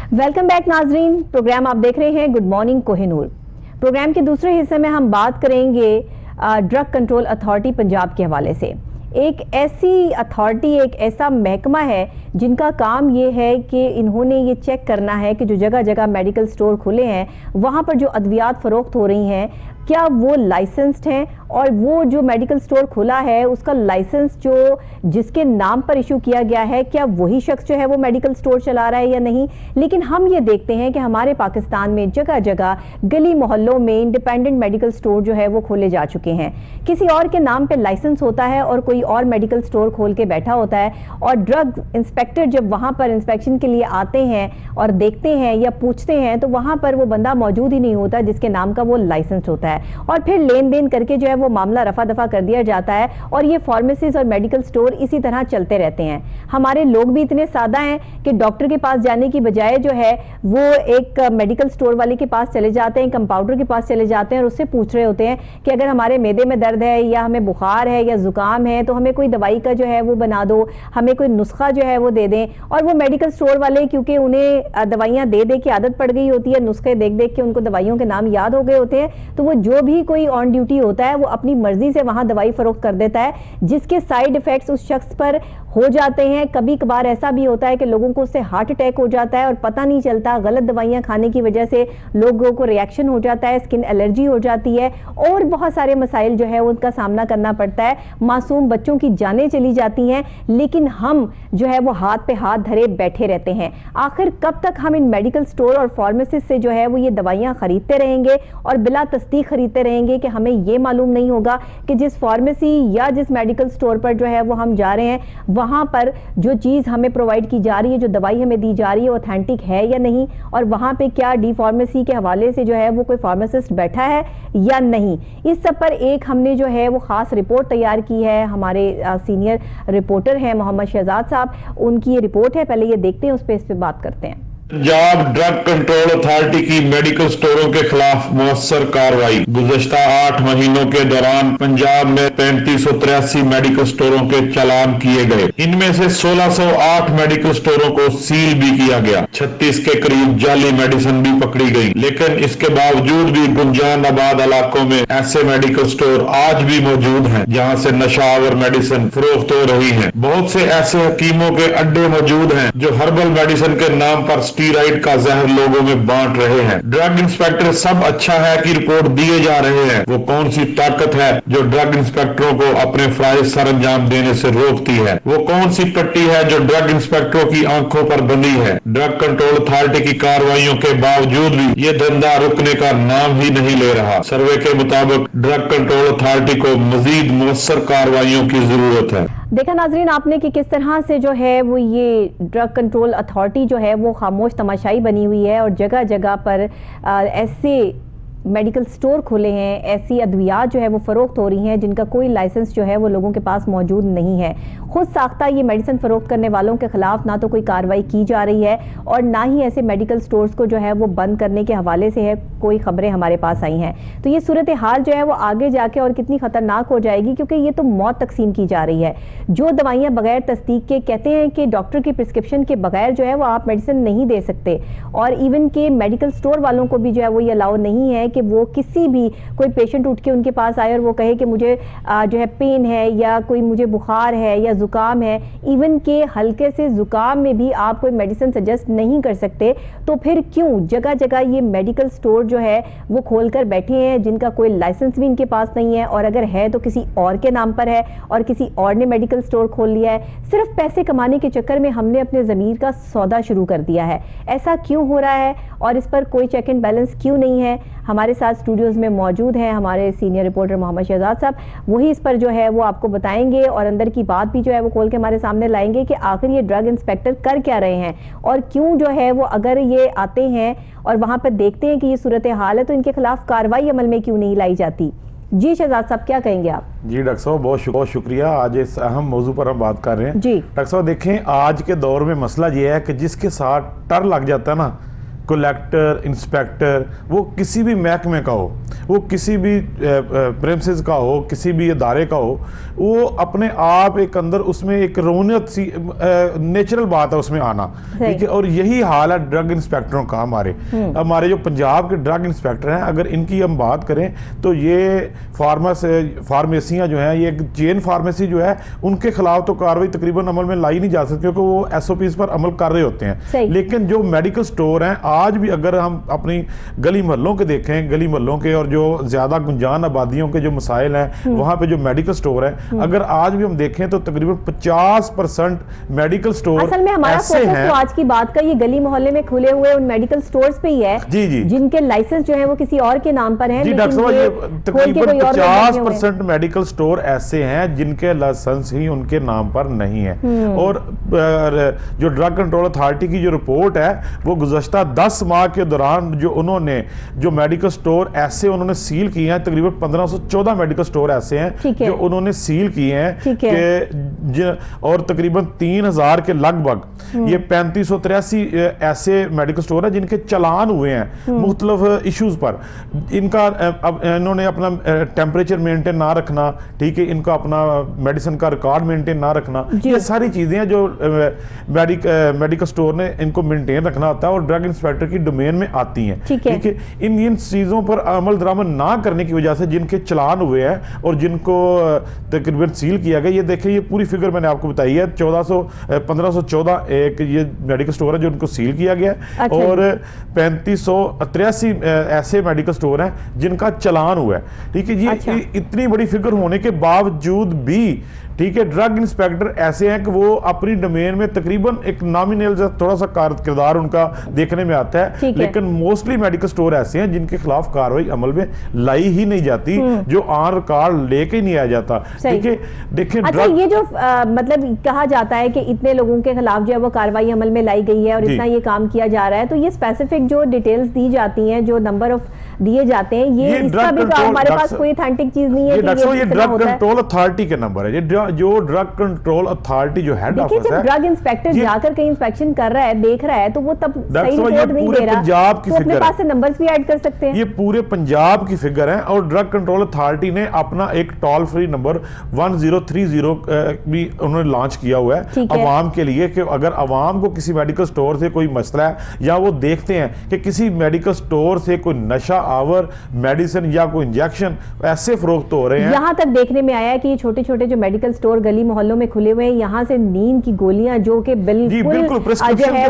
Welcome back नाजरीन, programme आप देख रहे हैं गुड मॉर्निंग कोहिनूर। प्रोग्राम के दूसरे हिस्से में हम बात करेंगे ड्रग कंट्रोल अथॉरिटी पंजाब के हवाले से। एक ऐसी अथॉरिटी, एक ऐसा महकमा है जिनका काम ये है कि इन्होंने ये चेक करना है कि जो जगह जगह मेडिकल स्टोर खुले हैं वहाँ पर जो अद्वियात फ़रोख्त हो रही हैं क्या वो लाइसेंस्ड हैं, और वो जो मेडिकल स्टोर खुला है उसका लाइसेंस जो जिसके नाम पर इशू किया गया है क्या वही शख्स जो है वो मेडिकल स्टोर चला रहा है या नहीं। लेकिन हम ये देखते हैं कि हमारे पाकिस्तान में जगह जगह गली मोहल्लों में इंडिपेंडेंट मेडिकल स्टोर जो है वो खोले जा चुके हैं। किसी और के नाम पर लाइसेंस होता है और कोई और मेडिकल स्टोर खोल के बैठा होता है, और ड्रग इंस्पेक्टर जब वहाँ पर इंस्पेक्शन के लिए आते हैं और देखते हैं या पूछते हैं तो वहाँ पर वो बंदा मौजूद ही नहीं होता जिसके नाम का वो लाइसेंस होता है, और फिर लेन देन करके जो है वो मामला रफा दफा कर दिया जाता है और ये फार्मेसीज और मेडिकल स्टोर इसी तरह चलते रहते हैं। हमारे लोग भी इतने सादा हैं कि डॉक्टर के पास जाने की बजाय जो है वो एक मेडिकल स्टोर वाले के पास चले जाते हैं, कंपाउंडर के पास चले जाते हैं और उससे पूछ रहे होते हैं कि अगर हमारे मैदे में दर्द है या हमें बुखार है या जुकाम है तो हमें कोई दवाई का जो है वो बना दो, हमें कोई नुस्खा जो है वो दे दें। और वो मेडिकल स्टोर वाले क्योंकि उन्हें दवाइयाँ दे दे की आदत पड़ गई होती है, नुस्खे देख देख के उनको दवाइयों के नाम याद हो गए होते हैं, तो वो जो भी कोई ऑन ड्यूटी होता है वो अपनी मर्जी से वहां दवाई फरोख्त कर देता है जिसके साइड इफेक्ट्स उस शख्स पर हो जाते हैं। कभी कभार ऐसा भी होता है कि लोगों को उससे हार्ट अटैक हो जाता है और पता नहीं चलता, गलत दवाइयां खाने की वजह से लोगों को रिएक्शन हो जाता है, स्किन एलर्जी हो जाती है और बहुत सारे मसाइल जो है उनका सामना करना पड़ता है। मासूम बच्चों की जानें चली जाती हैं, लेकिन हम जो है वो हाथ पे हाथ धरे बैठे रहते हैं। आखिर कब तक हम इन मेडिकल स्टोर और फार्मेसिस्ट से जो है वो ये दवाइयां खरीदते रहेंगे और बिला तस्दीक खरीदते रहेंगे कि हमें ये मालूम नहीं होगा कि जिस फार्मेसी या जिस मेडिकल स्टोर पर जो है वो हम जा रहे हैं वहां पर जो चीज़ हमें प्रोवाइड की जा रही है, जो दवाई हमें दी जा रही है, ऑथेंटिक है या नहीं, और वहां पे क्या डी फार्मेसी के हवाले से जो है वो कोई फार्मासिस्ट बैठा है या नहीं। इस सब पर एक हमने जो है वो खास रिपोर्ट तैयार की है। हमारे सीनियर रिपोर्टर हैं मोहम्मद शहजाद साहब, उनकी ये रिपोर्ट है, पहले ये देखते हैं, उस पर इस पर बात करते हैं। पंजाब ड्रग कंट्रोल अथॉरिटी की मेडिकल स्टोरों के खिलाफ मुअस्सर कार्रवाई। गुज़श्ता 8 महीनों के दौरान पंजाब में 3583 मेडिकल स्टोरों के चालान किए गए। इनमें से 1608 मेडिकल स्टोरों को सील भी किया गया। 36 के करीब जाली मेडिसिन भी पकड़ी गई। लेकिन इसके बावजूद भी गुंजान आबाद इलाकों में ऐसे मेडिकल स्टोर आज भी मौजूद हैं जहाँ से नशावर मेडिसिन फरोख्त हो रही है। बहुत से ऐसे हकीमों के अड्डे मौजूद हैं जो हर्बल मेडिसिन के नाम पर स्टीरॉइड का जहर लोगों में बांट रहे हैं। ड्रग इंस्पेक्टर सब अच्छा है कि रिपोर्ट दिए जा रहे हैं, वो कौन सी ताकत है जो ड्रग इंस्पेक्टरों को अपने फराइज सर अंजाम देने से रोकती है? वो कौन सी पट्टी है जो ड्रग इंस्पेक्टरों की आंखों पर बंधी है? ड्रग कंट्रोल अथॉरिटी की कार्रवाइयों के बावजूद भी ये धंधा रुकने का नाम ही नहीं ले रहा। सर्वे के मुताबिक ड्रग कंट्रोल अथॉरिटी को मजीद मुअस्सर कार्रवाइयों की जरूरत है। देखा नाजरीन आपने कि किस तरह से जो है वो ये ड्रग कंट्रोल अथॉरिटी जो है वो खामोश तमाशाई बनी हुई है और जगह जगह पर ऐसे मेडिकल स्टोर खुले हैं, ऐसी अद्वियात जो है वो फ़रोख्त हो रही हैं जिनका कोई लाइसेंस जो है वो लोगों के पास मौजूद नहीं है। खुद साख्ता ये मेडिसिन फ़रोख्त करने वालों के ख़िलाफ़ ना तो कोई कार्रवाई की जा रही है और ना ही ऐसे मेडिकल स्टोर्स को जो है वो बंद करने के हवाले से है कोई ख़बरें हमारे पास आई हैं। तो ये सूरत हाल जो है वो आगे जाके और कितनी ख़तरनाक हो जाएगी, क्योंकि ये तो मौत तकसीम की जा रही है। जो दवाइयाँ बगैर तस्दीक के, कहते हैं कि डॉक्टर की प्रिस्क्रिप्शन के बगैर जो है वो आप मेडिसिन नहीं दे सकते, और इवन के मेडिकल स्टोर वालों को भी जो है वो ये अलाउ नहीं है कि वो किसी भी कोई पेशेंट उठ के उनके पास आए और वो कहे कि मुझे जो है पेन है या कोई मुझे बुखार है या ज़ुकाम है। इवन के हल्के से ज़ुकाम में भी आप कोई मेडिसिन सजेस्ट नहीं कर सकते। तो फिर क्यों जगह जगह ये मेडिकल स्टोर जो है वो खोल कर बैठे हैं जिनका कोई लाइसेंस भी इनके पास नहीं है, और अगर है तो किसी और के नाम पर है और किसी और ने मेडिकल स्टोर खोल लिया है। सिर्फ पैसे कमाने के चक्कर में हमने अपने ज़मीर का सौदा शुरू कर दिया है। ऐसा क्यों हो रहा है और इस पर कोई चेक एंड बैलेंस क्यों नहीं है? हमारे साथ स्टूडियोज़ में मौजूद हैं हमारे सीनियर रिपोर्टर मोहम्मद शहजाद साहब, वही इस पर जो है वो आपको बताएंगे और अंदर की बात भी जो है वो खोल के हमारे सामने लाएंगे कि आखिर ये ड्रग इंस्पेक्टर कर क्या रहे हैं और क्यों जो है वो अगर ये आते हैं और वहाँ पर देखते हैं कि ये सूरत हाल है तो इनके खिलाफ कार्रवाई अमल में क्यों नहीं लाई जाती। जी शहजाद साहब, क्या कहेंगे आप? जी डॉक्टर साहब, बहुत शुक्रिया। आज इस अहम मौजू पर हम बात कर रहे हैं। जी डॉक्टर साहब, देखें आज के दौर में मसला ये है कि जिसके साथ डर लग जाता है ना, कलेक्टर, इंस्पेक्टर, वो किसी भी महकमे का हो, वो किसी भी प्रेमिसेस का हो, किसी भी इदारे का हो, वो अपने आप एक अंदर उसमें एक रौनक सी नेचुरल बात है उसमें आना, ठीक है। और यही हाल है ड्रग इंस्पेक्टरों का। हमारे जो पंजाब के ड्रग इंस्पेक्टर हैं, अगर इनकी हम बात करें तो ये फार्मेसियां जो हैं, ये चेन फार्मेसी जो है, उनके खिलाफ तो कार्रवाई तकरीबन अमल में लाई नहीं जा सकती क्योंकि वो SOPs पर अमल कर रहे होते हैं। लेकिन जो मेडिकल स्टोर हैं, आज भी अगर हम अपनी गली मोहल्लों के देखें, गली मोहल्लों के और जो ज्यादा गुंजान आबादियों के जो मसाइल हैं, वहां पे जो मेडिकल स्टोर है, अगर आज भी हम देखें तो तकरीबन 50% मेडिकल स्टोर असल में हमारा ऐसे फोकस हैं। तो आज की बात का ये गली मोहल्ले में खुले हुए उन मेडिकल स्टोर्स पे ही है, जी। जिनके लाइसेंस जो है वो किसी और के नाम पर हैं। जी डॉक्टर साहब, ये तकरीबन 50% मेडिकल स्टोर ऐसे हैं जिनके लाइसेंस ही उनके नाम पर नहीं है। और जो ड्रग कंट्रोल अथॉरिटी की जो रिपोर्ट है, वो गुज़श्ता 10 माह के दौरान जो उन्होंने जो मेडिकल स्टोर ऐसे उन्होंने सील किए हैं, तकरीबन 1514 मेडिकल स्टोर ऐसे हैं जो उन्होंने सील किए हैं, और तकरीबन 3000 के लगभग ये 3583 ऐसे मेडिकल स्टोर है जिनके चालान हुए हैं मुख्तलिफ इश्यूज पर। इनका अब इन्होंने अपना टेम्परेचर मेंटेन ना रखना, ठीक है, इनका अपना मेडिसिन का रिकॉर्ड मेंटेन ना रखना, ये सारी चीजें हैं जो मेडिकल स्टोर ने इनको मेंटेन रखना होता है और ड्रग इंस्पेक्टर की डोमेन में आती हैं, ठीक है। इन चीजों पर अमल दरामद ना करने की वजह से जिनके चालान हुए हैं और जिनको तकरीबन सील किया गया, ये देखें, ये पूरी फिगर मैंने आपको बताई है, 1514 एक ये मेडिकल स्टोर है जो उनको सील किया गया है। और 3583 ऐसे मेडिकल स्टोर हैं जिनका चालान हुआ है, ठीक है। ये इतनी बड़ी फिगर होने के बावजूद भी, ठीक है, ड्रग इंस्पेक्टर ऐसे हैं कि वो अपनी डोमेन में तकरीबन एक नॉमिनल थोड़ा सा किरदार उनका देखने में आता है, लेकिन मोस्टली मेडिकल स्टोर ऐसे हैं जिनके खिलाफ कार्रवाई अमल में लाई ही नहीं जाती, जो ऑन रिकॉर्ड लेके नहीं आया जाता, ठीक है। देखिए अच्छा, ये जो मतलब कहा जाता है कि इतने लोगों के खिलाफ जो है वो कार्रवाई अमल में लाई गई है और इतना ये काम किया जा रहा है, तो ये स्पेसिफिक जो डिटेल्स दी जाती हैं, जो नंबर ऑफ दिए जाते हैं, ये इसका भी हमारे पास कोई ऑथेंटिक चीज नहीं है। ये ड्रग कंट्रोल अथॉरिटी के नंबर है, जो ड्रग कंट्रोल अथॉरिटी जो हेड ऑफिस है, ड्रग इंस्पेक्टर जाकर कहीं इंस्पेक्शन कर रहा है, देख रहा है, तो वो तब सही रिपोर्ट नहीं दे रहा, पंजाब की तो अपने फिगर पास से नंबर्स भी ऐड कर सकते हैं। ये पूरे पंजाब की फिगर है और ड्रग कंट्रोल अथॉरिटी ने अपना एक टोल फ्री नंबर 1030 भी उन्होंने लॉन्च किया हुआ है अवाम के लिए, कि अगर अवाम को किसी मेडिकल स्टोर से कोई मसला है या वो देखते हैं कि किसी मेडिकल स्टोर से कोई नशा आवर मेडिसिन या कोई इंजेक्शन ऐसे फरोख्त हो रहे हैं। यहाँ तक देखने में आया है कि ये छोटे छोटे जो मेडिकल स्टोर गली मोहल्लों में खुले हुए हैं, यहाँ से नींद की गोलियां जो कि बिल्कुल प्रिस्क्रिप्शन के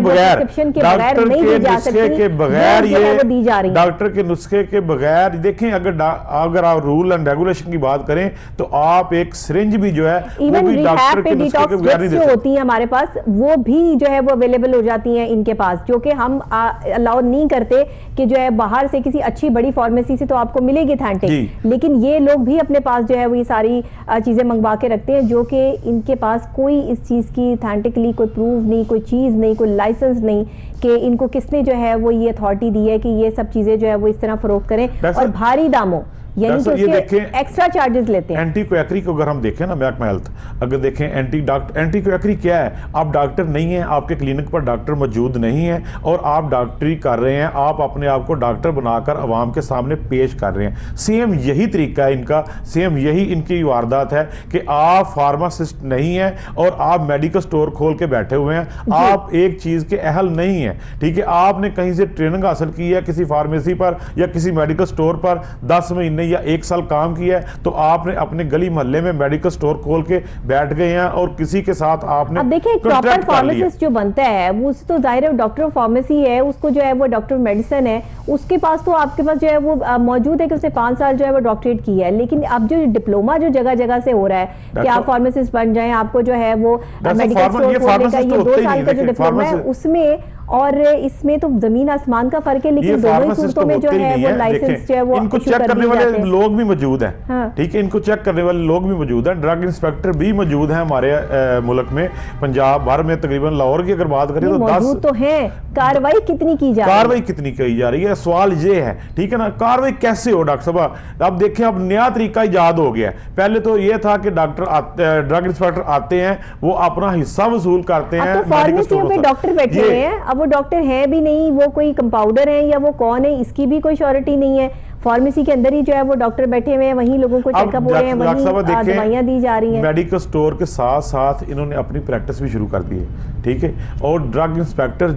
बगैर नहीं दी जा सकती, के बगैर ये दी जा रही, डॉक्टर के नुस्खे के बगैर। देखें, अगर आप रूल एंड रेगुलेशन की बात करें तो आप एक सिरिंज भी जो है वो भी डॉक्टर के नुस्खे के बगैर नहीं दे सकते। होती है हमारे पास, वो भी जो है वो अवेलेबल हो जाती हैं इनके पास, जो कि हम अलाउ नहीं करते कि जो है बाहर से किसी अच्छी बड़ी फार्मेसी से तो आपको मिलेगी ऑथेंटिक, लेकिन ये लोग भी अपने पास जो है वो ये सारी चीजें मंगवा के रखते हैं, जो कि इनके पास कोई इस चीज की ऑथेंटिकली कोई प्रूफ नहीं, कोई चीज नहीं, कोई लाइसेंस नहीं कि इनको किसने जो है वो ये अथॉरिटी दी है कि ये सब चीजें जो है वो इस तरह फरोख्त करें और भारी दामों, यानी कि उसके एक्स्ट्रा चार्जेस लेते हैं। एंटी कोएक्री को अगर हम देखें ना, महकमा हेल्थ अगर देखें, एंटी कोएक्री क्या है? आप डॉक्टर नहीं है, आपके क्लिनिक पर डॉक्टर मौजूद नहीं है और आप डॉक्टरी कर रहे हैं, आप अपने आप को डॉक्टर बनाकर अवाम के सामने पेश कर रहे हैं। सेम यही तरीका है इनका, सेम यही इनकी वारदात है कि आप फार्मासिस्ट नहीं है और आप मेडिकल स्टोर खोल के बैठे हुए हैं, आप एक चीज के अहल नहीं है, ठीक है। आपने कहीं से ट्रेनिंग हासिल की है किसी फार्मेसी पर या किसी मेडिकल स्टोर पर 10 महीने या 1 साल काम किया है, तो आपने अपने गली मोहल्ले में मेडिकल स्टोर खोल के बैठ गए हैं और किसी के साथ आपने। अब देखिए, प्रॉपर फार्मासिस्ट जो बनता है वो तो जाहिर है डॉक्टर ऑफ फार्मेसी है, उसको जो है वो डॉक्टर ऑफ मेडिसिन है, उसके पास तो आपके पास जो है वो मौजूद है कि उसने 5 साल जो है वो डॉक्टरेट की है। लेकिन अब जो डिप्लोमा जो जगह जगह से हो रहा है कि आप फार्मासिस्ट बन जाए, आपको जो है वो मेडिकल स्टोर खोलने का ये 2 साल का जो डिप्लोमा है उसमें और इसमें तो जमीन आसमान का फर्क है। लेकिन दोनों सूरतों में जो है वो लाइसेंस जो है वो इनको चेक करने वाले लोग भी मौजूद हैं, ठीक है, इनको चेक करने वाले लोग भी मौजूद हैं, ड्रग इंस्पेक्टर भी मौजूद हैं हमारे मुल्क में, पंजाब भर में, तकरीबन लाहौर की अगर बात करें तो 10 तो हैं। कार्रवाई कितनी की जा रही है? कार्रवाई कितनी की जा रही है, सवाल ये है, ठीक है ना। कार्रवाई कैसे हो डॉक्टर साहब? अब देखें, अब नया तरीका इजाद हो गया। पहले तो ये था कि ड्रग इंस्पेक्टर आते हैं, वो अपना हिस्सा वसूल करते हैं, फार्मेसियों पे डॉक्टर बैठे हुए हैं, अब अब वो डॉक्टर है भी नहीं, वो कोई कंपाउंडर है या वो कौन है, इसकी भी कोई श्योरिटी नहीं है। फार्मेसी के अंदर ही जो है वो डॉक्टर बैठे हुए हैं, वहीं लोगों को चेकअप हो रहे हैं, वहीं दवाइयां दी जा रही हैं। मेडिकल स्टोर के साथ साथ इन्होंने अपनी प्रैक्टिस भी शुरू कर दी है, ठीक है। और ड्रग इंस्पेक्टर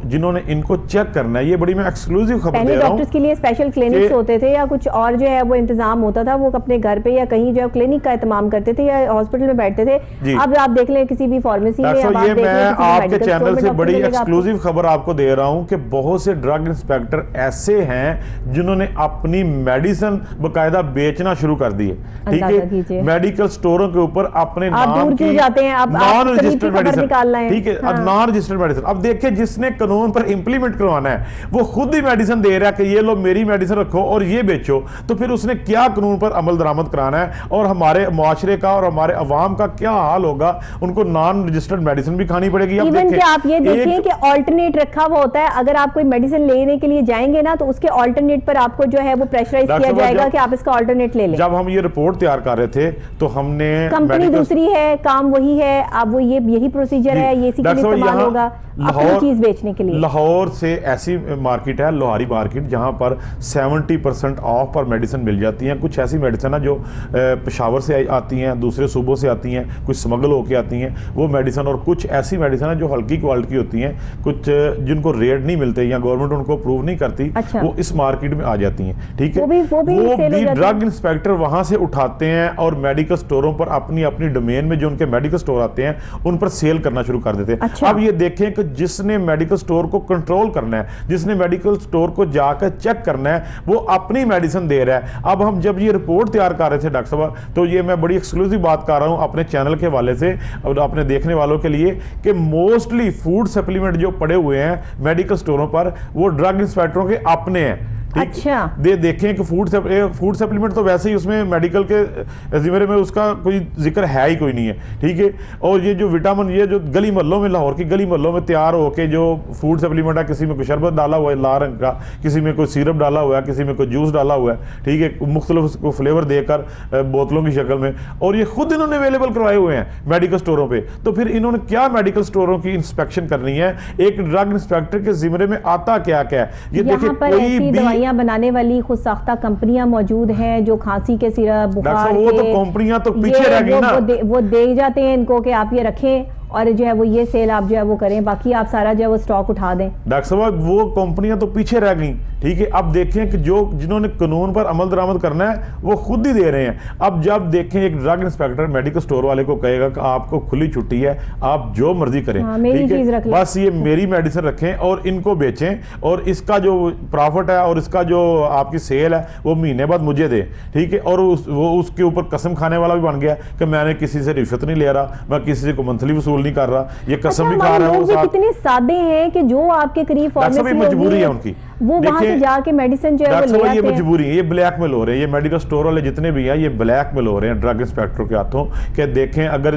जिन्होंने इनको चेक करना है, ये बड़ी मैं एक्सक्लूसिव खबर दे रहा हूं। पहले डॉक्टर्स के लिए स्पेशल क्लिनिक्स होते थे या कुछ और जो है वो इंतजाम होता था, वो अपने घर पे या कहीं जो है क्लिनिक का एहतमाम करते थे या हॉस्पिटल में बैठते थे। अब आप देख लें किसी भी फार्मेसी में, ये मैं आपके चैनल से बड़ी एक्सक्लूसिव खबर आपको दे रहा हूं कि बहुत से ड्रग इंस्पेक्टर ऐसे हैं जिन्होंने अपनी मेडिसिन बकायदा बेचना शुरू कर दी है, ठीक है। मेडिकल स्टोरों के ऊपर अपने नाम की नॉन रजिस्टर्ड मेडिसिन, ठीक है, नॉन रजिस्टर्ड मेडिसिन। अब देखिए, जिसने कानून पर इंप्लीमेंट करवाना है वो खुद ही मेडिसिन दे रहा है कि ये लो मेरी मेडिसिन रखो और ये बेचो, तो फिर उसने क्या कानून पर अमल दरामद कराना है और हमारे मुआशरे का और हमारे अवाम का क्या हाल होगा। उनको नॉन रजिस्टर्ड मेडिसिन भी खानी पड़ेगी। इवन कि आप ये देखिए कि ऑल्टरनेट रखा हुआ होता है, अगर आप कोई मेडिसिन लेने के लिए जाएंगे ना तो उसके ऑल्टरनेट पर आपको जो है वो प्रेशराइज किया जाएगा कि आप इसका ऑल्टरनेट ले लें। जब हम ये रिपोर्ट तैयार कर रहे थे तो हमने कंपनी दूसरी है, काम वही है, अब वो यही प्रोसीजर है, ये इसी के लिए इस्तेमाल होगा अपनी चीज बेचने के लिए। लाहौर से ऐसी मार्केट है, लोहारी मार्केट, जहां पर 70% ऑफ पर मेडिसिन मिल जाती हैं। कुछ ऐसी मेडिसिन है जो पेशावर से आती हैं, दूसरे सूबों से आती हैं, कुछ स्मगल होके आती हैं वो मेडिसिन, और कुछ ऐसी मेडिसिन है जो हल्की क्वालिटी की होती हैं, कुछ जिनको रेट नहीं मिलते या गवर्नमेंट उनको अप्रूव नहीं करती, वो इस मार्केट में आ जाती हैं, ठीक है। वो भी ड्रग इंस्पेक्टर वहां से उठाते हैं और मेडिकल स्टोरों पर अपनी अपनी डोमेन में जो उनके मेडिकल स्टोर आते हैं उन पर सेल करना शुरू कर देते हैं। अब ये देखें कि जिसने मेडिकल स्टोर को कंट्रोल करना है, जिसने मेडिकल स्टोर को जाकर चेक करना है, वो अपनी मेडिसिन दे रहा है। अब हम जब ये रिपोर्ट तैयार कर रहे थे डॉक्टर साहब, तो ये मैं बड़ी एक्सक्लूसिव बात कर रहा हूं अपने चैनल के हवाले से और अपने देखने वालों के लिए कि मोस्टली फूड सप्लीमेंट जो पड़े हुए हैं मेडिकल स्टोरों पर वो ड्रग इंस्पेक्टरों के अपने हैं। अच्छा, देखें कि फूड सप्लीमेंट तो वैसे ही उसमें मेडिकल के जिम्मे में उसका कोई जिक्र है ही कोई नहीं है, ठीक है। और ये जो विटामिन, ये जो गली मोहल्लों में, लाहौर की गली मोहल्लों में तैयार होके जो फूड सप्लीमेंट है, किसी में कोई शरबत डाला हुआ है लाल रंग का, किसी में कोई सिरप डाला हुआ है, किसी में कोई जूस डाला हुआ है, ठीक है, मुख्तलिफ उसको फ्लेवर देकर बोतलों की शक्ल में, और ये खुद इन्होंने अवेलेबल करवाए हुए हैं मेडिकल स्टोरों पर। तो फिर इन्होंने क्या मेडिकल स्टोरों की इंस्पेक्शन करनी है? एक ड्रग इंस्पेक्टर के जिम्मे में आता क्या क्या है? ये देखिए, कोई भी बनाने वाली खुद साख्ता कंपनियां मौजूद हैं जो खांसी के सिरप, बुखार वो तो कंपनियां तो पीछे रह गई ना, वो दे जाते हैं इनको कि आप ये रखें और जो है वो ये सेल आप जो है वो करें, बाकी आप सारा जो है वो स्टॉक उठा दें। डॉक्टर साहब, वो कंपनियां तो पीछे रह गई, ठीक है। अब देखें कि जिन्होंने कानून पर अमल दरामद करना है वो खुद ही दे रहे हैं। अब जब देखें एक ड्रग इंस्पेक्टर मेडिकल स्टोर वाले को कहेगा कि आपको खुली छुट्टी है, आप जो मर्जी करें, मेरी चीज रख लें, बस ये मेरी मेडिसिन रखें और इनको बेचें और इसका जो प्रॉफिट है और इसका जो आपकी सेल है वो महीने बाद मुझे दे, ठीक है। और वो उसके ऊपर कसम खाने वाला भी बन गया कि मैंने किसी से रिश्वत नहीं ले रहा, मैं किसी को मंथली वसूल नहीं कर रहा, ये कसम भी खा रहा है। वो कितने सादे हैं कि जो आपके करीब फार्मेसी मजबूरी है उनकी, वो वहां से जाके मेडिसिन जो है वो ले आते हैं। ये मजबूरी है, ये ब्लैकमेल हो रहे हैं, ये मेडिकल स्टोर वाले जितने भी हैं ये ब्लैकमेल हो रहे हैं ड्रग इंस्पेक्टरों के हाथों कि देखें अगर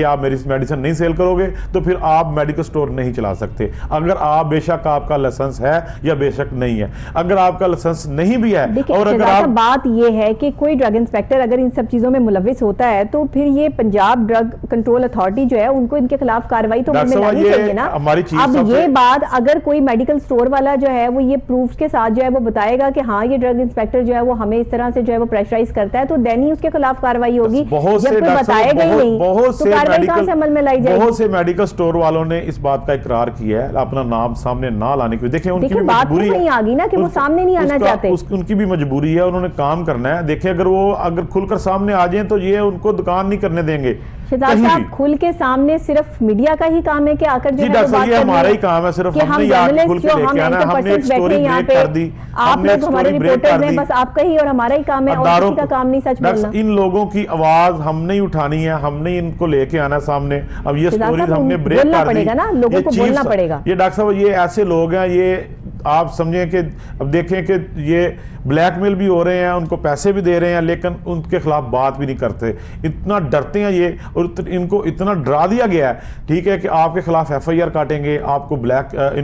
आप मेरी मेडिसिन नहीं सेल करोगे तो फिर आप मेडिकल स्टोर नहीं चला सकते। अगर आप बेशक आपका लाइसेंस है या बेशक नहीं है, अगर आपका लाइसेंस नहीं भी है और अगर आप, बात ये है कि कोई ड्रग इंस्पेक्टर अगर इन सब चीजों में मुलविस होता है तो फिर ये पंजाब ड्रग कंट्रोल अथॉरिटी जो है उनको इनके खिलाफ कार्रवाई तो लानी चाहिए ना। अब ये बात अगर कोई मेडिकल स्टोर वाला जो है वो ये प्रूफ के साथ जो है वो बताएगा कि हाँ ये ड्रग इंस्पेक्टर जो है वो हमें इस तरह से जो है वो प्रेशराइज करता है, तो देन ही उसके खिलाफ कार्रवाई होगी। जब कोई बताएगा ही नहीं तो कार्रवाई कहां से अमल में लाई जाएगी? बहुत से मेडिकल स्टोर वालों ने इस बात का इकरार किया है अपना नाम सामने ना लाने की। देखिए उनकी भी मजबूरी नहीं आ गई ना कि वो सामने नहीं आना चाहते, उनकी भी मजबूरी है, उन्होंने काम करना है। देखिए अगर खुलकर सामने आ जाए तो ये उनको दुकान नहीं करने देंगे। शहजाद साहब, खुल के सामने सिर्फ मीडिया का ही काम है कि आकर जो है बात ये हमारा ही काम है, सिर्फ हमने यहाँ खुल के लेके आना है, हमने एक स्टोरी ब्रेक कर दी, आप लोग हमारे रिपोर्टर्स हैं, बस आपका ही और हमारा ही काम है और किसी का काम नहीं सच बोलना। इन लोगों की आवाज हमने ही उठानी है, हमने इनको लेके आना सामने। अब ये स्टोरीज हमने ब्रेक कर दी, ना, लोगों को बोलना पड़ेगा। ये डॉक्टर साहब ये ऐसे लोग हैं, ये आप समझें कि अब देखें कि ये ब्लैकमेल भी हो रहे हैं, उनको पैसे भी दे रहे हैं, लेकिन उनके खिलाफ बात भी नहीं करते। इतना डरते हैं ये, और इनको इतना डरा दिया गया है, ठीक है, कि आपके खिलाफ FIR काटेंगे, आपको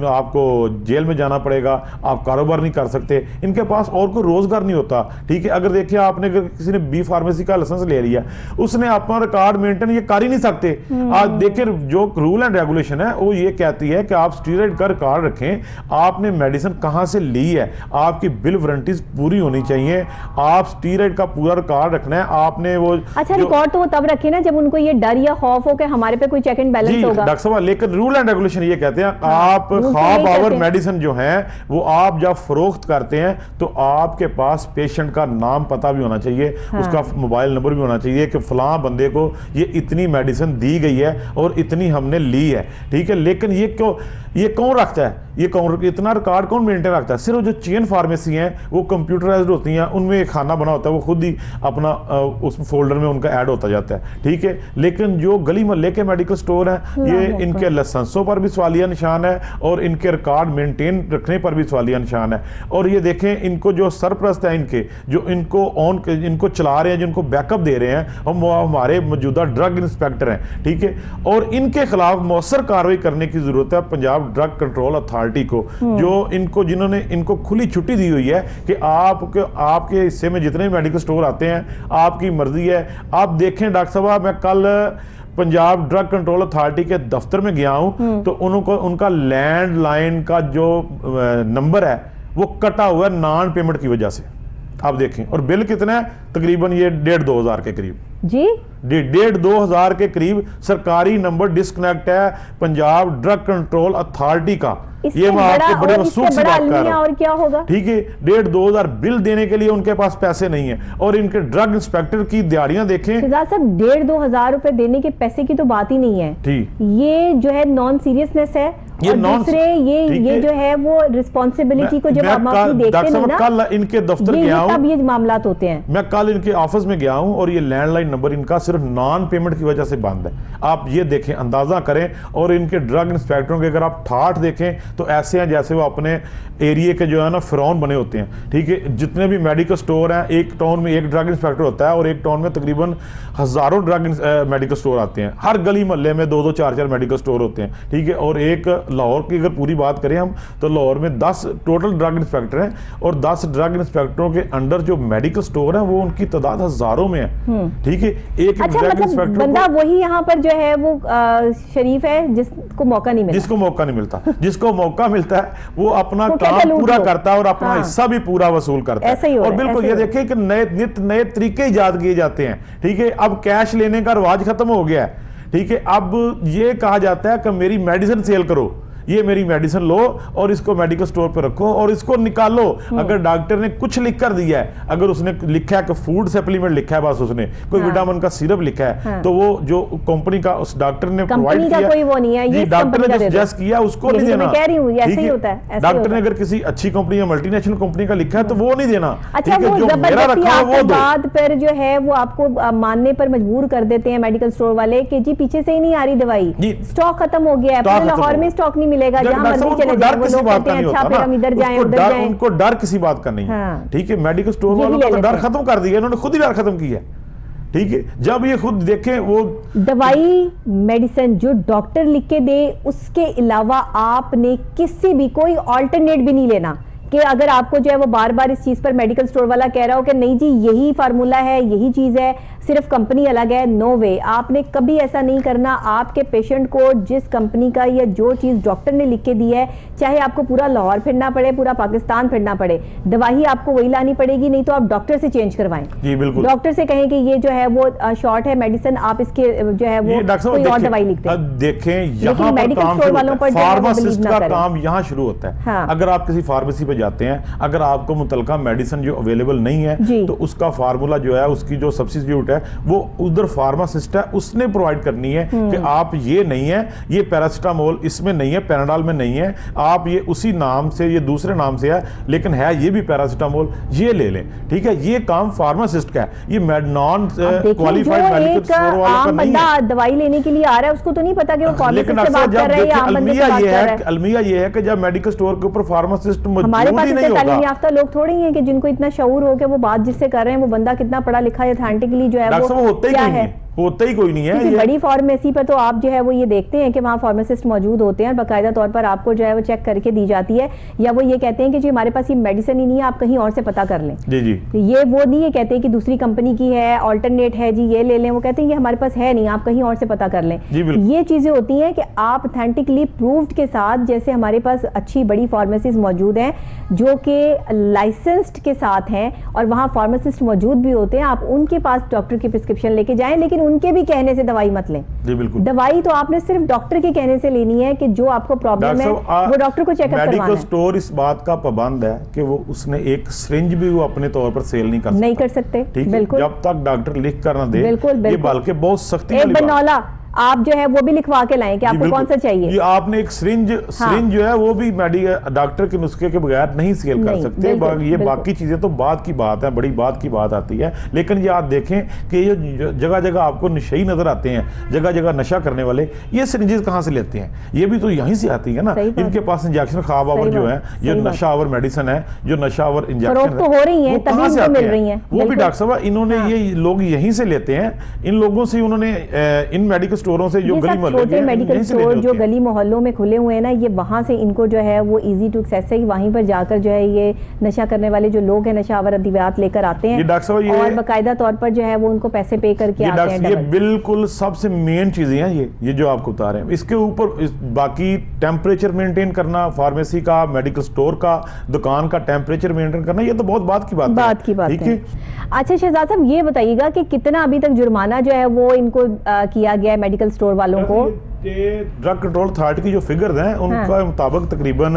आपको जेल में जाना पड़ेगा, आप कारोबार नहीं कर सकते। इनके पास और कोई रोजगार नहीं होता, ठीक है। अगर देखिए आपने अगर किसी ने बी फार्मेसी का लाइसेंस ले लिया, उसने अपना रिकॉर्ड मेंटेन ये कर ही नहीं सकते। आज देखिए जो रूल एंड रेगुलेशन है वो ये कहती है कि आप स्टीरॉयड का रिकॉर्ड रखें, आपने मेडिसिन कहां से ली है, आपकी बिल वारंटीज पूरी होनी चाहिए, आप स्टीरॉयड का पूरा रिकॉर्ड रखना है। आपने वो अच्छा रिकॉर्ड तो वो तब रखे ना जब उनको ये डर या खौफ हो कि हमारे पे कोई चेक एंड बैलेंस होगा। डॉक्टर साहब, लेकिन रूल एंड रेगुलेशन ये कहते हैं आप खा पावर मेडिसिन जो है वो आप जब फरोख्त करते हैं तो आपके पास पेशेंट का नाम पता भी होना चाहिए, उसका मोबाइल नंबर भी होना चाहिए कि फलां बंदे को ये इतनी मेडिसिन दी गई है और इतनी हमने ली है, ठीक है। लेकिन ये कौन रखता है, ये कौन इतना रिकॉर्ड कौन मेंटेन रखता है? सिर्फ जो चेन फार्मेसी हैं वो कंप्यूटराइज्ड होती हैं, उनमें एक खाना बना होता है, वो खुद ही अपना उस फोल्डर में उनका ऐड होता जाता है, ठीक है। लेकिन जो गली मोहल्ले के मेडिकल स्टोर हैं ये इनके लाइसेंसों पर भी सवालिया निशान है और इनके रिकॉर्ड मेंटेन रखने पर भी सवालिया निशान है। और ये देखें इनको जो सरपरस्त है, इनके जो इनको चला रहे हैं, जिनको बैकअप दे रहे हैं, हम हमारे मौजूदा ड्रग इंस्पेक्टर हैं, ठीक है। और इनके खिलाफ मौसर कार्रवाई करने की जरूरत है पंजाब ड्रग कंट्रोल अथॉरिटी को, जो जिन्होंने इनको खुली छुट्टी दी हुई है कि आपके हिस्से में जितने मेडिकल स्टोर आते हैं आपकी मर्जी है। आप देखें डॉक्टर साहब, मैं कल पंजाब ड्रग कंट्रोल अथॉरिटी के दफ्तर में गया हूं तो उनका लैंडलाइन का जो नंबर है वो कटा हुआ है नॉन पेमेंट की वजह से। आप देखें, और बिल कितना है, तकरीबन ये 1,500-2 हज़ार के करीब जी, 1,500-2 हज़ार के करीब सरकारी नंबर डिस्कनेक्ट है पंजाब ड्रग कंट्रोल अथॉरिटी का। ये मैं आपको बड़े वसूख से बात कर रहा हूं, और क्या होगा, ठीक है। 1,500-2 हज़ार बिल देने के लिए उनके पास पैसे नहीं है, और इनके ड्रग इंस्पेक्टर की दिहाड़ियां देखें। 1,500-2 हज़ार रुपए देने के पैसे की तो बात ही नहीं है, ठीक, ये जो है नॉन सीरियसनेस है। ये और दूसरे ये जो है वो रिस्पॉन्सिबिलिटी को जब आप देखते नहीं ना, कल इनके दफ्तर गया हूं, तब ये मामलात होते हैं। मैं कल इनके ऑफिस में गया हूं और ये लैंडलाइन नंबर इनका सिर्फ नॉन पेमेंट की वजह से बंद है। आप ये देखें, अंदाजा करें। और इनके ड्रग इंस्पेक्टरों के अगर आप ठाठ देखें तो ऐसे हैं जैसे वो अपने एरिया के जो है ना फिरौन बने होते हैं, ठीक है। जितने भी मेडिकल स्टोर हैं, एक टाउन में एक ड्रग इंस्पेक्टर होता है और एक टाउन में तकरीबन हजारों ड्रग मेडिकल स्टोर आते हैं। हर गली मोहल्ले में 2-2, 4-4 मेडिकल स्टोर होते हैं, ठीक है। और एक लाहौर की अगर पूरी बात करें हम तो लाहौर में 10 टोटल ड्रग इंस्पेक्टर हैं और 10 ड्रग इंस्पेक्टरों के अंडर जो मेडिकल स्टोर है वो उनकी तादाद हजारों में है, ठीक है। एक अच्छा, ड्रग इंस्पेक्टर बंदा वही यहाँ पर जो है वो शरीफ है जिसको मौका नहीं मिलता, जिसको मौका मिलता है वो अपना काम पूरा करता है और अपना हिस्सा भी पूरा वसूल करता है। और बिल्कुल ये देखें कि नित नए तरीके इजाद किए जाते हैं, ठीक है। अब कैश लेने का रिवाज खत्म हो गया है, ठीक है। अब ये कहा जाता है कि मेरी मेडिसिन सेल करो, ये मेरी मेडिसिन लो और इसको मेडिकल स्टोर पर रखो और इसको निकालो। अगर डॉक्टर ने कुछ लिख कर दिया है, अगर उसने लिखा है कि फूड सप्लीमेंट लिखा है, बस उसने कोई विटामिन का सिरप लिखा है, तो वो जो कंपनी का उस डॉक्टर ने प्रोवाइड किया, कोई वो नहीं है, ये डॉक्टर ने सजेस्ट किया उसको नहीं देना। ऐसे ही होता है। डॉक्टर ने अगर किसी अच्छी कंपनी या मल्टीनेशनल कंपनी का लिखा है तो वो नहीं देना। अच्छा, वो जबरदस्ती बाद पर जो है वो आपको मानने पर मजबूर कर देते हैं मेडिकल स्टोर वाले कि जी पीछे से ही नहीं आ रही दवाई, स्टॉक खत्म हो गया है, लाहौर में स्टॉक नहीं मिलेगा, जहां मर्जी चले जाए, वो लोग कहते हैं अच्छा फिर हम इधर जाएं उधर जाएं। उनको डर किसी बात का नहीं है, ठीक है। मेडिकल स्टोर वालों का डर खत्म कर दिया, इन्होंने खुद ही डर खत्म किया, ठीक है। जब ये खुद देखें वो दवाई मेडिसिन जो डॉक्टर लिख के दे, उसके अलावा आपने किसी भी कोई ऑल्टरनेट भी नहीं लेना कि अगर आपको जो है वो बार बार इस चीज पर मेडिकल स्टोर वाला कह रहा हो कि नहीं जी यही फार्मूला है, यही चीज है, सिर्फ कंपनी अलग है, नो वे। आपने कभी ऐसा नहीं करना। आपके पेशेंट को जिस कंपनी का या जो चीज डॉक्टर ने लिख के दी है, चाहे आपको पूरा लाहौर फिरना पड़े, पूरा पाकिस्तान फिरना पड़े, दवाई आपको वही लानी पड़ेगी, नहीं तो आप डॉक्टर से चेंज करवाएं। जी बिल्कुल, डॉक्टर से कहें कि ये जो है वो शॉर्ट है मेडिसिन, आप इसके जो है वो कोई और दवाई लिख दें। देखें यहाँ पर काम, फार्मासिस्ट का काम यहाँ शुरू होता है। अगर आप किसी फार्मेसी पे जाते हैं, अगर आपको मुतलका मेडिसिन जो अवेलेबल नहीं है तो उसका फार्मूला जो है, उसकी जो सब्सिट्यूट है वो उधर फार्मासिस्ट है उसने प्रोवाइड करनी है कि आप ये नहीं है, ये पैरासिटामोल इसमें नहीं है, पैराडाल में नहीं है, आप ये उसी नाम से, ये दूसरे नाम से है लेकिन है ये भी पैरासिटामोल, ये ले लें। ठीक है, ये काम फार्मासिस्ट का है, ये नॉन क्वालिफाइड मेडिकल स्टोर वालों का नहीं है। दवाई लेने के लिए आ रहा है उसको तो नहीं पता कि वो फार्मासिस्ट से बात कर रहा है या आम बंदे से बात कर रहा है। अलमिया ये है कि जब मेडिकल स्टोर के ऊपर फार्मासिस्ट मौजूद हमारे पास ही नहीं होगा, तालीम याफ्ता लोग थोड़े ही हैं कि जिनको इतना शऊर हो कि वो बात जिससे कर रहे हैं वो बंदा कितना पढ़ा लिखा है, ऑथेंटिकली जो है वो क्या है, होता ही कोई नहीं है। किसी बड़ी फार्मेसी पर तो आप जो है वो ये देखते हैं कि वहाँ फार्मासिस्ट मौजूद होते हैं और बाकायदा तौर पर आपको जो है वो चेक करके दी जाती है, या वो ये कहते हैं कि जी हमारे पास ये मेडिसिन ही नहीं है, आप कहीं और से पता कर लें। जी जी, ये वो नहीं है कहते कि दूसरी कंपनी की है, ऑल्टरनेट है जी ये ले लें, वो कहते हैं कि हमारे पास है नहीं, आप कहीं और से पता कर लें। ये चीजें होती हैं कि आप ऑथेंटिकली प्रूव्ड के साथ, जैसे हमारे पास अच्छी बड़ी फार्मेसीज मौजूद हैं जो कि लाइसेंस्ड के साथ हैं और वहाँ फार्मासिस्ट मौजूद भी होते हैं, आप उनके पास डॉक्टर की प्रिस्क्रिप्शन लेके जाएं, लेकिन उनके भी कहने से दवाई मत लें। जी बिल्कुल, दवाई तो आपने सिर्फ डॉक्टर के कहने से लेनी है कि जो आपको प्रॉब्लम है वो डॉक्टर को चेकअप करवाना है। मेडिकल स्टोर इस बात का पाबंद है कि वो उसने एक सिरिंज भी वो अपने तौर पर सेल नहीं कर सकते। ठीक है, जब तक डॉक्टर लिख कर ना दे, ये बल्कि बहुत सख्ती वाली बात है। आप जो है वो भी लिखवा के लाएं कि आपको कौन सा चाहिए। ये आपने एक सिरिंज जो है वो भी डॉक्टर के नुस्खे के बगैर नहीं सेल कर सकते। ये बाकी चीजें तो बात की बात है, बड़ी बात की बात आती है। लेकिन ये आप देखें कि ये जगह जगह आपको नशेई नजर आते हैं, जगह जगह नशा करने वाले, ये सिरिंजेस कहाँ से लेते हैं? ये भी तो यहीं से आती है ना। इनके पास इंजेक्शन खाब आवर जो है, जो नशा आवर मेडिसिन है, जो नशा आवर इंजेक्शन तो हो रही है, कहाँ से मिल रही है, वो भी डॉक्टर साहब इन्होंने ये लोग यहीं से लेते हैं। इन लोगों से उन्होंने इन मेडिकल स्टोरों से जो गली मोहल्ले छोटे मेडिकल स्टोर जो गली मोहल्लों में खुले हुए हैं ना, ये वहां से इनको जो है वो इजी टू एक्सेस है, वहीं पर जाकर जो है ये नशा करने वाले जो लोग हैं नशावर अद्वियात लेकर आते हैं और बाकायदा तौर पर जो है वो उनको पैसे पे करके आते हैं। ये बिल्कुल सबसे मेन चीजें हैं ये जो आपको बता रहे हैं। इसके ऊपर बाकी टेम्परेचर मेंटेन करना, फार्मेसी का, मेडिकल स्टोर का, दुकान का टेम्परेचर मेंटेन करना, ये तो बहुत बात की बात है। अच्छा शहजाद साहब, ये बताइएगा कि कितना अभी तक जुर्माना जो है वो इनको किया गया है मेडिकल स्टोर वालों को? ड्रग कंट्रोल अथॉरिटी की जो फिगर्स हैं उनका मुताबिक तकरीबन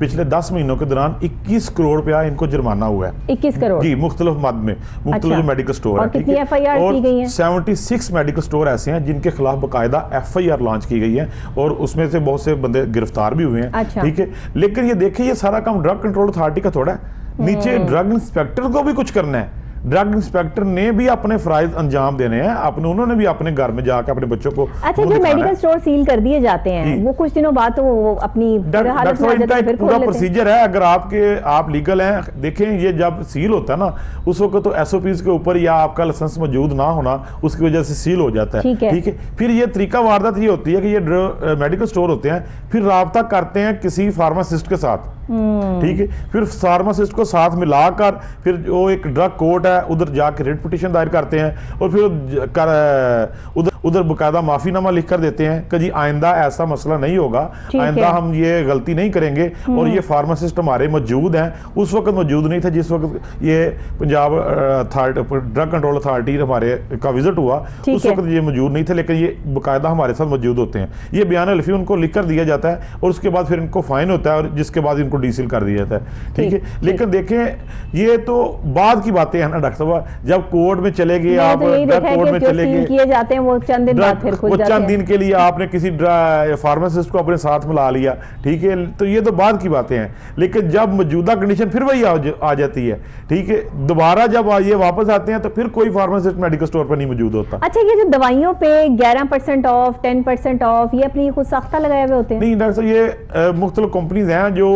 पिछले 10 महीनों के दौरान 21 करोड़ रुपया इनको जुर्माना हुआ है। 21 करोड़ जी, मुख्तलिफ मद में मुख्तलिफ जो मेडिकल स्टोर है। कितनी FIR की गई है? 76 मेडिकल स्टोर ऐसे हैं जिनके खिलाफ बाकायदा FIR लॉन्च की गई है और उसमें से बहुत से बंदे गिरफ्तार भी हुए हैं। ठीक है, लेकिन ये देखिए ये सारा काम ड्रग कंट्रोल अथॉरिटी का थोड़ा है, नीचे ड्रग इंस्पेक्टर को भी कुछ करना है। ड्रग इंस्पेक्टर ने भी अपने फराइज अंजाम देने हैं, उन्होंने भी अपने घर में जाकर अपने बच्चों को। अच्छा, जो मेडिकल स्टोर सील कर दिए जाते हैं वो कुछ दिनों बाद तो वो अपनी पूरा प्रोसीजर है। अगर आप लीगल हैं, देखें ये जब सील होता है ना उस वक्त तो SOPs के ऊपर या आपका लाइसेंस मौजूद ना होना उसकी वजह से सील हो जाता है। ठीक है, फिर ये तरीका वारदात ये होती है कि ये मेडिकल स्टोर होते हैं, फिर राब्ता करते हैं किसी फार्मासिस्ट के साथ। ठीक है, फिर फार्मासिस्ट को साथ मिलाकर फिर जो एक ड्रग कोर्ट है उधर जाकर रिट पिटीशन दायर करते हैं और फिर उधर बकायदा माफीनामा लिख कर देते हैं कि जी आइंदा ऐसा मसला नहीं होगा, आइंदा हम ये गलती नहीं करेंगे। और ये फार्मासिस्ट हमारे मौजूद हैं, उस वक्त मौजूद नहीं थे जिस वक्त ये पंजाब ड्रग कंट्रोल अथॉरिटी हमारे का विजिट हुआ, उस वक्त ये मौजूद नहीं थे, लेकिन ये बकायदा हमारे साथ मौजूद होते हैं। ये बयान अलफी उनको लिख कर दिया जाता है और उसके बाद फिर इनको फाइन होता है और जिसके बाद इनको डीसील कर दिया जाता है। ठीक है, लेकिन देखें ये तो बाद की बातें हैं ना डॉक्टर साहब, जब कोर्ट में चले गए आप, कोर्ट में चले गए किए जाते हैं वो चंद दिन बाद फिर खुल जाते हैं। चंद दिन के लिए आपने किसी फार्मासिस्ट को अपने साथ मिला लिया, ठीक है, तो ये तो बाद की बातें हैं। लेकिन जब मौजूदा कंडीशन फिर वही आ जाती है, ठीक है, दोबारा जब ये वापस आते हैं तो फिर कोई फार्मासिस्ट मेडिकल स्टोर पर नहीं मौजूद होता। अच्छा, ये जो दवाइयों पे 11% ऑफ, 10% ऑफ, ये अपनी खुद साख्ता लगाए हुए होते हैं? नहीं डॉक्टर साहब, ये मुख्तलिफ कंपनीज हैं जो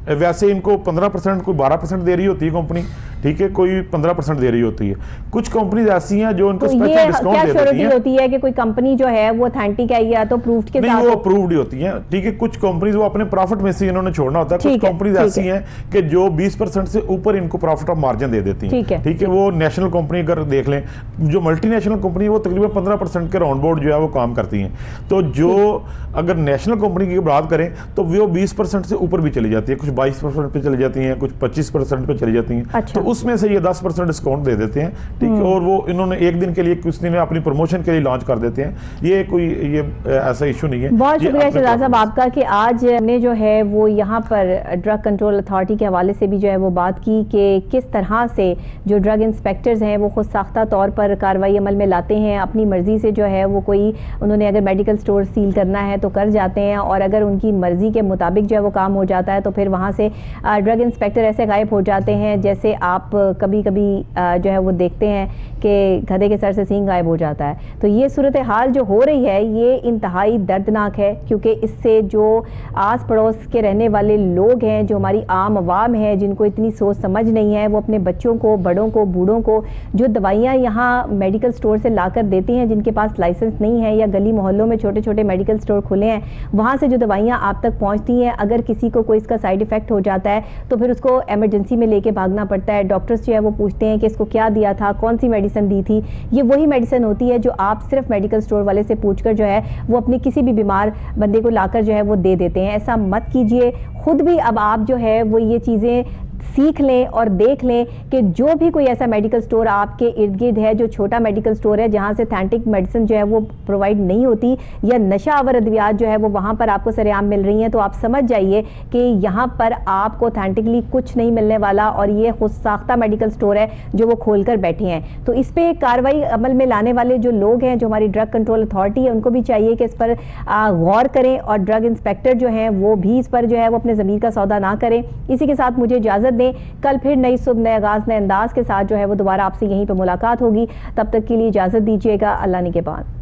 वैसे इनको 15%, कोई 12% दे रही होती है कंपनी, ठीक है, कोई 15% दे रही होती है। कुछ कंपनीज ऐसी हैं जो इनको स्पेशल डिस्काउंट दे देती हैं। होती है कि कोई कंपनी जो है वो ऑथेंटिक है या तो प्रूव्ड के साथ? नहीं, वो अप्रूव्ड ही होती हैं। ठीक है, कुछ कंपनीज वो अपने प्रॉफिट में से इन्होंने छोड़ना होता है। कुछ कंपनीज ऐसी हैं कि जो 20% से ऊपर इनको प्रॉफिट ऑफ मार्जिन दे देती हैं। ठीक है, वो नेशनल कंपनी अगर देख लें, जो मल्टीनेशनल कंपनी है वो तकरीबन 15% के राउंड बोर्ड जो है वो काम करती हैं। तो जो अगर नेशनल कंपनी की बात करें तो वो 20% से ऊपर भी चली जाती है, कुछ 22% पे चली जाती हैं, कुछ 25% पे चली जाती हैं। तो उसमें से ये 10% डिस्काउंट दे देते हैं, ठीक है, और वो इन्होंने एक दिन के लिए कुछ दिन अपनी प्रमोशन के लिए लॉन्च कर देते हैं। ये कोई ये ऐसा इशू नहीं है। बहुत शुक्रिया शहजाद साहब आपका कि आज हमने जो है वो यहाँ पर ड्रग कंट्रोल अथॉरिटी के हवाले से भी जो है वो बात की कि किस तरह से जो ड्रग इंस्पेक्टर्स हैं वो खुद साख्ता तौर पर कार्रवाई अमल में लाते हैं, अपनी मर्जी से जो है वो कोई उन्होंने अगर मेडिकल स्टोर सील करना है तो कर जाते हैं, और अगर उनकी मर्जी के मुताबिक जो है वो काम हो जाता है तो फिर वहाँ से ड्रग इंस्पेक्टर ऐसे गायब हो जाते हैं जैसे आप कभी कभी जो है वो देखते हैं कि गधे के सर से सींग गायब हो जाता है। तो ये सूरत हाल जो हो रही है ये इंतहाई दर्दनाक है, क्योंकि इससे जो आस पड़ोस के रहने वाले लोग हैं, जो हमारी आम आवाम है जिनको इतनी सोच समझ नहीं है, वो अपने बच्चों को, बड़ों को, बूढ़ों को जो दवाइयाँ यहाँ मेडिकल स्टोर से लाकर देती हैं, जिनके पास लाइसेंस नहीं है, या गली मोहल्लों में छोटे छोटे मेडिकल स्टोर खुले हैं, वहाँ से जो दवाइयाँ आप तक पहुँचती हैं, अगर किसी को कोई इसका साइड इफेक्ट हो जाता है तो फिर उसको एमरजेंसी में लेके भागना पड़ता है। डॉक्टर्स जो है वो पूछते हैं कि इसको क्या दिया था, कौन सी मेडिसिन दी थी। ये वही मेडिसिन होती है जो आप सिर्फ मेडिकल स्टोर वाले से पूछकर जो है वो अपनी किसी भी बीमार बंदे को लाकर जो है वो दे देते हैं। ऐसा मत कीजिए। खुद भी अब आप जो है वो ये चीज़ें सीख लें और देख लें कि जो भी कोई ऐसा मेडिकल स्टोर आपके इर्द गिर्द है, जो छोटा मेडिकल स्टोर है जहां से ऑथेंटिक मेडिसिन जो है वो प्रोवाइड नहीं होती, या नशा आवर अद्वियात जो है वो वहां पर आपको सरेआम मिल रही हैं, तो आप समझ जाइए कि यहां पर आपको ऑथेंटिकली कुछ नहीं मिलने वाला, और ये खुद साख्ता मेडिकल स्टोर है जो वो खोल कर बैठे हैं। तो इस पर कार्रवाई अमल में लाने वाले जो लोग हैं, जो हमारी ड्रग कंट्रोल अथॉरिटी है, उनको भी चाहिए कि इस पर गौर करें, और ड्रग इंस्पेक्टर जो हैं वो भी इस पर जो है वो अपने ज़मीर का सौदा ना करें। इसी के साथ मुझे इजाज़त दें। कल फिर नई सुबह, नए आगाज़, नए अंदाज के साथ जो है वो दोबारा आपसे यहीं पर मुलाकात होगी। तब तक के लिए इजाज़त दीजिएगा। अल्लाह ने के बाद।